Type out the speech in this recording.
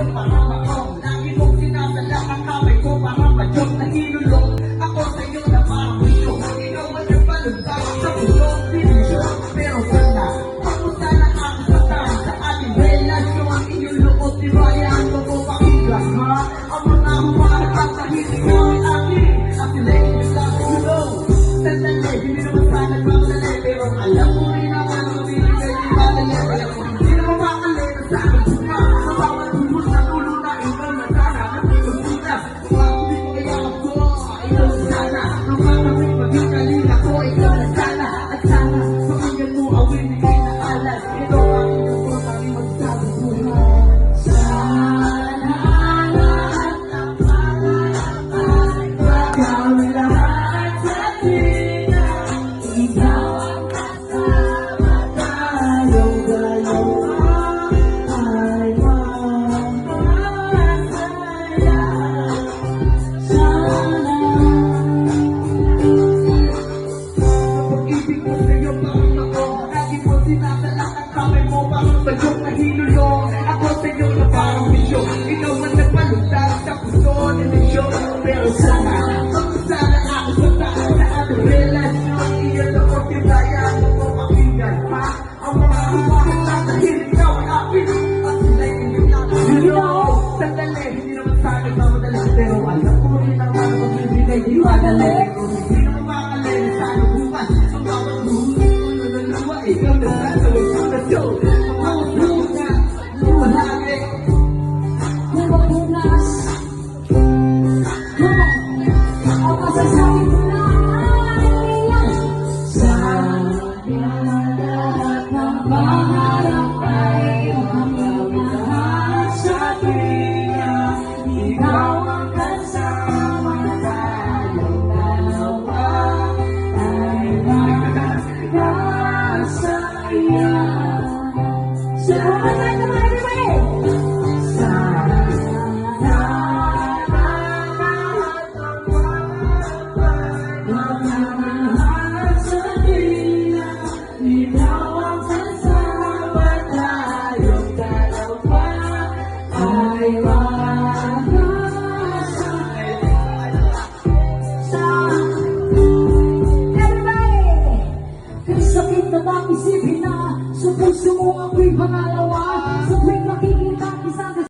sa'yo parang ako. Lagi mong sinasala ang kamay ko parang padyok na hinulong. Ako sa'yo na parang bisyo. Ikaw ang nagbalunta sa puso, dinisyo. Pero sana, papunta na ang satan sa ating relasyon. Ang inyong loob, tibayaan mo ko pakinggan, ha? Ang mga humaharap sa hindi ko ay akin. Ang sila'y nyo lang, you know. Sandali, hindi naman sana nagmamadali. Pero alam mo rin naman ang binigay ni Madali. Kaya kung hindi naman makalena sa akin suma, sa bawat buhos na tulo na ikaw na sana. Nagpipagpunta, kung ako di ko kaya ako, ikaw na sana. Nung makamit maging kalina ko, ikaw na sana. At sana, pakinggan mo ang winigay na alas. Ito ang inyong kami magsabi buhay. Sana lahat ng palakay, kami lahat sa tina. Ikaw ang kasama tayong dalawa ay masaya. Sana pag-ibig ko sa'yo parang ako. Lagi mo sinasala ang kamay mo parang bagyok na hinulong. Ako sa'yo na parang bisyo. Ikaw ang nagbaluntar sa puso na bisyo. Pero sana, pag-usala ako sa taas sa ating relasyon. Iyan ako tibayaan mo ko pakinggan, ha? Ang mga humahan na dahil ikaw ay akin. At sila'y inyong natin. You know, sandali, hindi naman sa akin mamadali. Pero alam ko rin ang mga magbibigay di madali. Kung hindi naman makalena sa lubukan, ang bawat buhos mo na luwa, ikaw na sana, huwag mo na show. Ang mga buhos na lumalagi. Nababunas. Ang masasabi ko na ay sana lahat ng pangarap ay mamamahal sa tina. Ikaw ang kasama tayong dalawa ay masaya. So, kumatay ka mga everybody! Sana lahat ng mamamahal sa tina. Ikaw ang kasama tayong dalawa ay masaya. Everybody! Kay sakit na bang isipin na sa puso mo ako'y pangalawa.